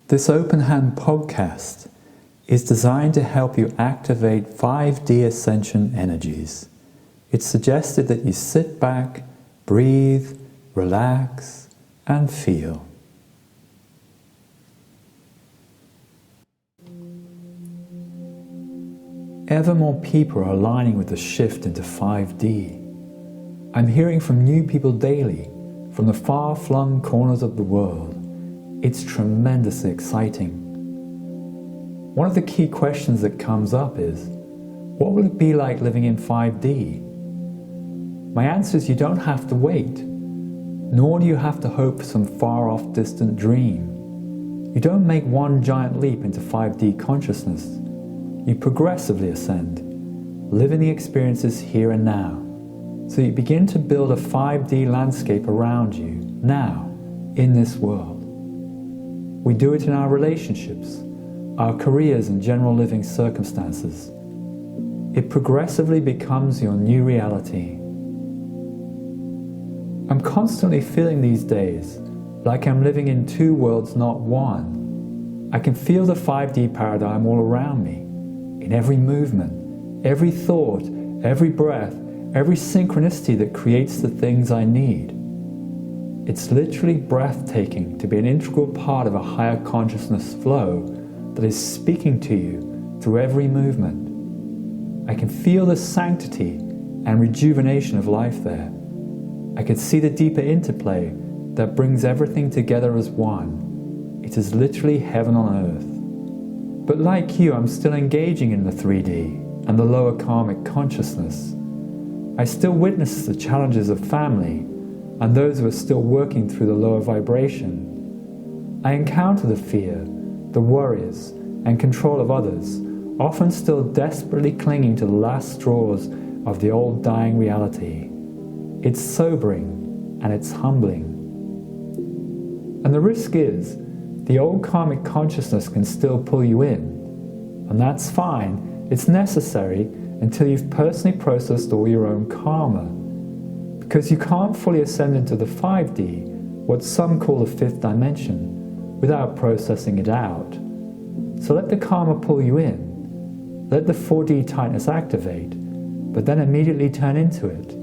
This Openhand podcast is designed to help you activate 5D Ascension energies. It's suggested that you sit back, breathe, relax, and feel. Ever more people are aligning with the shift into 5D. I'm hearing from new people daily, from the far-flung corners of the world. It's tremendously exciting. One of the key questions that comes up is, what will it be like living in 5D? My answer is you don't have to wait, nor do you have to hope for some far-off distant dream. You don't make one giant leap into 5D consciousness. You progressively ascend, living the experiences here and now. So you begin to build a 5D landscape around you, now, in this world. We do it in our relationships, our careers and general living circumstances. It progressively becomes your new reality. I'm constantly feeling these days like I'm living in two worlds, not one. I can feel the 5D paradigm all around me, in every movement, every thought, every breath, every synchronicity that creates the things I need. It's literally breathtaking to be an integral part of a higher consciousness flow that is speaking to you through every movement. I can feel the sanctity and rejuvenation of life there. I can see the deeper interplay that brings everything together as one. It is literally heaven on earth. But like you, I'm still engaging in the 3D and the lower karmic consciousness. I still witness the challenges of family and those who are still working through the lower vibration. I encounter the fear, the worries, and control of others, often still desperately clinging to the last straws of the old dying reality. It's sobering and it's humbling. And the risk is, the old karmic consciousness can still pull you in. And that's fine, it's necessary until you've personally processed all your own karma. Because you can't fully ascend into the 5D, what some call the fifth dimension, without processing it out. So let the karma pull you in. Let the 4D tightness activate, but then immediately turn into it.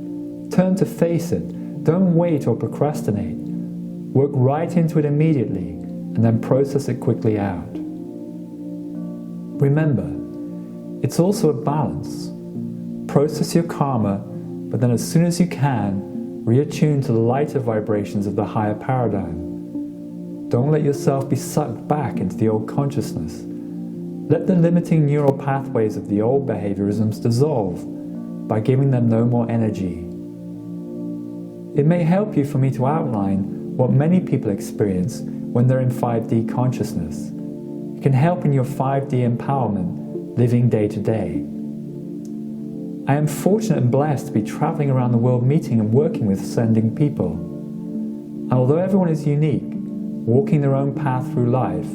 Turn to face it. Don't wait or procrastinate. Work right into it immediately, and then process it quickly out. Remember, it's also a balance. Process your karma, but then as soon as you can, reattune to the lighter vibrations of the higher paradigm. Don't let yourself be sucked back into the old consciousness. Let the limiting neural pathways of the old behaviorisms dissolve by giving them no more energy. It may help you for me to outline what many people experience when they're in 5D consciousness. It can help in your 5D empowerment, living day to day. I am fortunate and blessed to be traveling around the world meeting and working with ascending people. And although everyone is unique, walking their own path through life,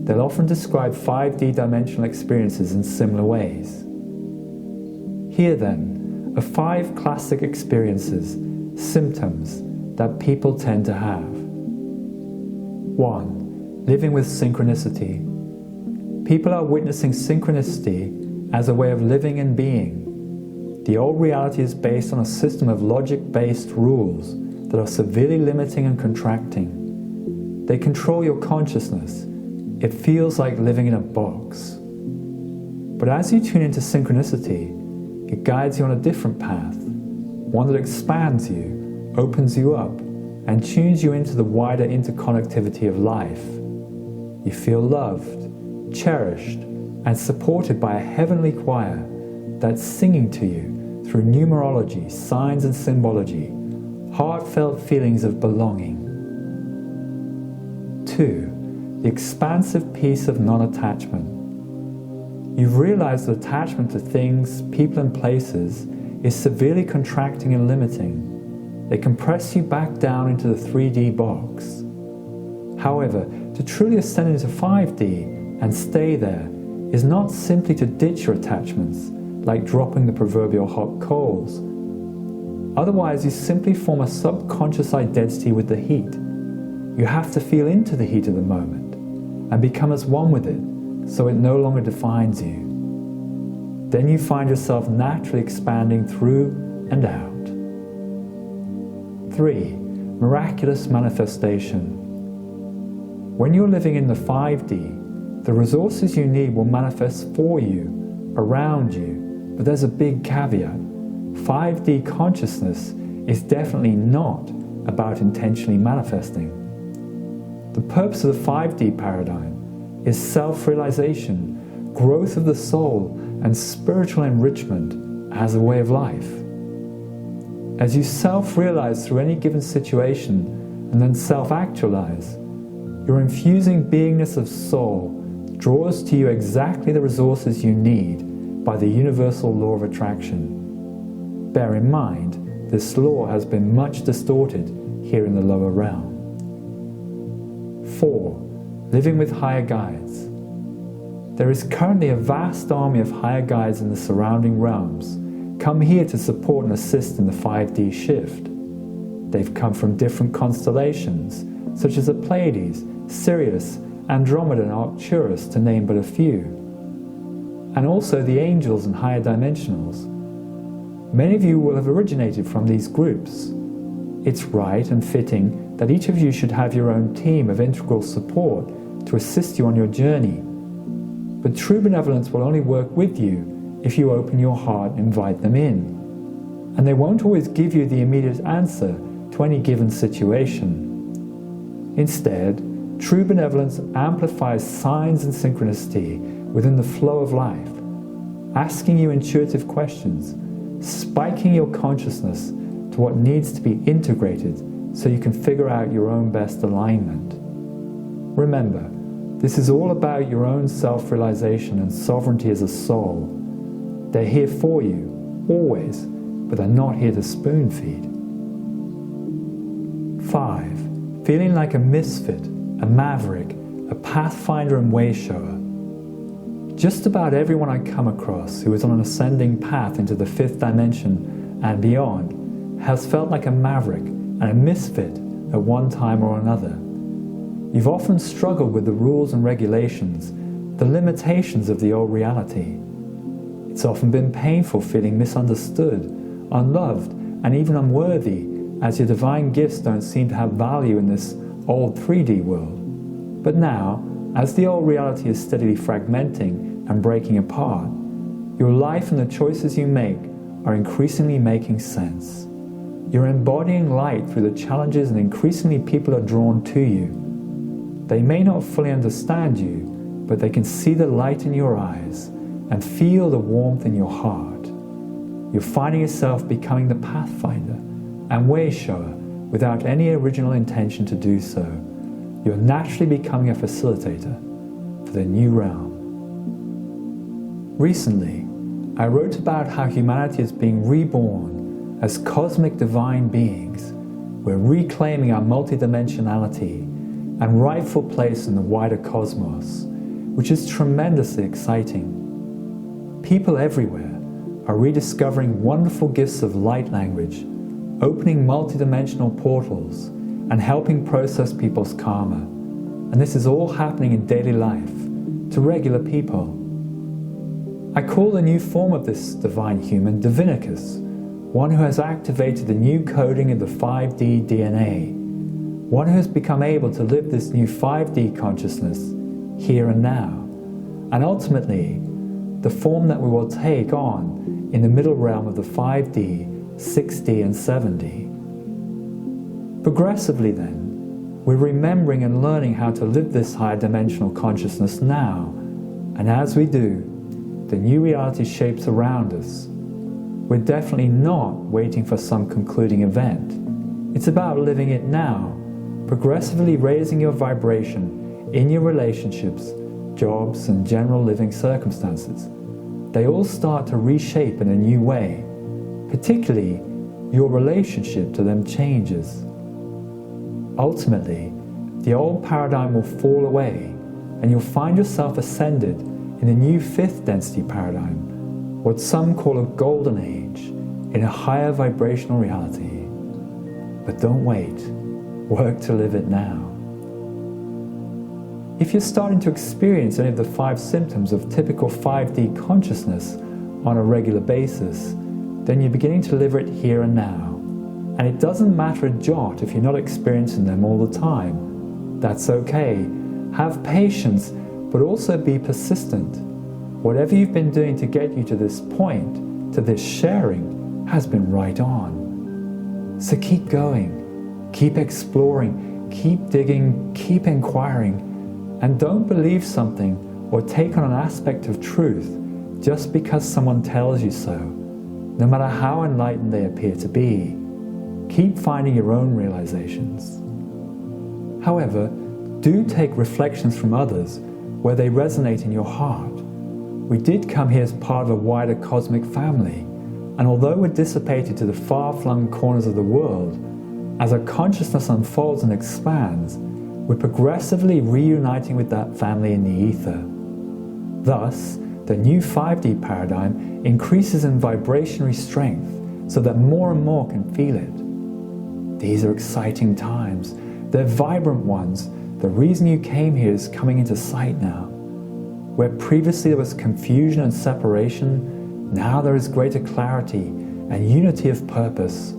they'll often describe 5D dimensional experiences in similar ways. Here then are 5 classic experiences, symptoms that people tend to have. 1. Living with synchronicity. People are witnessing synchronicity as a way of living and being. The old reality is based on a system of logic-based rules that are severely limiting and contracting. They control your consciousness. It feels like living in a box. But as you tune into synchronicity, it guides you on a different path, one that expands you, opens you up, and tunes you into the wider interconnectivity of life. You feel loved, cherished, and supported by a heavenly choir that's singing to you through numerology, signs and symbology, heartfelt feelings of belonging. 2. The expansive peace of non-attachment. You've realized that attachment to things, people and places is severely contracting and limiting. They compress you back down into the 3D box. However, to truly ascend into 5D and stay there is not simply to ditch your attachments, like dropping the proverbial hot coals. Otherwise, you simply form a subconscious identity with the heat. You have to feel into the heat of the moment, and become as one with it, so it no longer defines you. Then you find yourself naturally expanding through and out. 3. Miraculous manifestation. When you're living in the 5D, the resources you need will manifest for you, around you, but there's a big caveat. 5D consciousness is definitely not about intentionally manifesting. The purpose of the 5D paradigm is self-realization, growth of the soul, and spiritual enrichment as a way of life. As you self-realize through any given situation and then self-actualize, your infusing beingness of soul draws to you exactly the resources you need by the universal law of attraction. Bear in mind, this law has been much distorted here in the lower realm. 4. Living with higher guides. There is currently a vast army of higher guides in the surrounding realms, come here to support and assist in the 5D shift. They've come from different constellations, such as the Pleiades, Sirius, Andromeda and Arcturus, to name but a few. And also the angels and higher dimensionals. Many of you will have originated from these groups. It's right and fitting that each of you should have your own team of integral support to assist you on your journey. But true benevolence will only work with you if you open your heart and invite them in. And they won't always give you the immediate answer to any given situation. Instead, true benevolence amplifies signs and synchronicity within the flow of life, asking you intuitive questions, spiking your consciousness to what needs to be integrated so you can figure out your own best alignment. Remember, this is all about your own self-realization and sovereignty as a soul. They're here for you, always, but they're not here to spoon-feed. 5. Feeling like a misfit, a maverick, a pathfinder and way-shower. Just about everyone I come across who is on an ascending path into the 5th dimension and beyond has felt like a maverick and a misfit at one time or another. You've often struggled with the rules and regulations, the limitations of the old reality. It's often been painful feeling misunderstood, unloved, and even unworthy, as your divine gifts don't seem to have value in this old 3D world. But now, as the old reality is steadily fragmenting and breaking apart, your life and the choices you make are increasingly making sense. You're embodying light through the challenges, and increasingly people are drawn to you. They may not fully understand you, but they can see the light in your eyes and feel the warmth in your heart. You're finding yourself becoming the pathfinder and way-shower without any original intention to do so. You're naturally becoming a facilitator for the new realm. Recently, I wrote about how humanity is being reborn as cosmic divine beings. We're reclaiming our multidimensionality and rightful place in the wider cosmos, which is tremendously exciting. People everywhere are rediscovering wonderful gifts of light language, opening multidimensional portals, and helping process people's karma. And this is all happening in daily life, to regular people. I call the new form of this divine human Divinicus, one who has activated the new coding of the 5D DNA, one who has become able to live this new 5D consciousness here and now, and ultimately the form that we will take on in the middle realm of the 5D, 6D and 7D. Progressively then, we're remembering and learning how to live this higher dimensional consciousness now, and as we do, the new reality shapes around us. We're definitely not waiting for some concluding event. It's about living it now, progressively raising your vibration in your relationships, jobs, and general living circumstances. They all start to reshape in a new way. Particularly, your relationship to them changes. Ultimately, the old paradigm will fall away, and you'll find yourself ascended in a new 5th density paradigm, what some call a golden age, in a higher vibrational reality. But don't wait. Work to live it now. If you're starting to experience any of the 5 symptoms of typical 5D consciousness on a regular basis, then you're beginning to live it here and now. And it doesn't matter a jot if you're not experiencing them all the time. That's okay. Have patience, but also be persistent. Whatever you've been doing to get you to this point, to this sharing, has been right on. So keep going, keep exploring, keep digging, keep inquiring, and don't believe something or take on an aspect of truth just because someone tells you so, no matter how enlightened they appear to be. Keep finding your own realizations. However, do take reflections from others where they resonate in your heart. We did come here as part of a wider cosmic family, and although we're dissipated to the far-flung corners of the world, as our consciousness unfolds and expands, we're progressively reuniting with that family in the ether. Thus, the new 5D paradigm increases in vibrationary strength so that more and more can feel it. These are exciting times. They're vibrant ones. The reason you came here is coming into sight now. Where previously there was confusion and separation, now there is greater clarity and unity of purpose.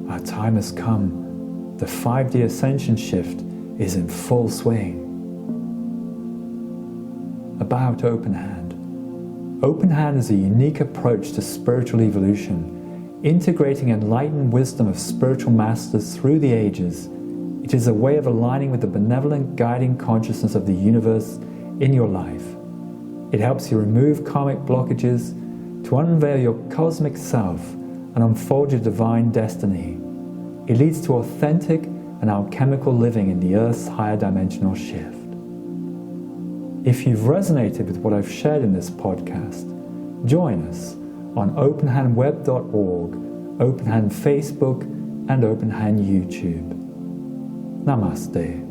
Our time has come. The 5D Ascension shift is in full swing. About Openhand. Openhand is a unique approach to spiritual evolution, integrating enlightened wisdom of spiritual masters through the ages. It is a way of aligning with the benevolent guiding consciousness of the universe in your life. It helps you remove karmic blockages, to unveil your cosmic self and unfold your divine destiny. It leads to authentic and alchemical living in the Earth's higher dimensional shift. If you've resonated with what I've shared in this podcast, join us on openhandweb.org, Openhand Facebook, and Openhand YouTube. Namaste.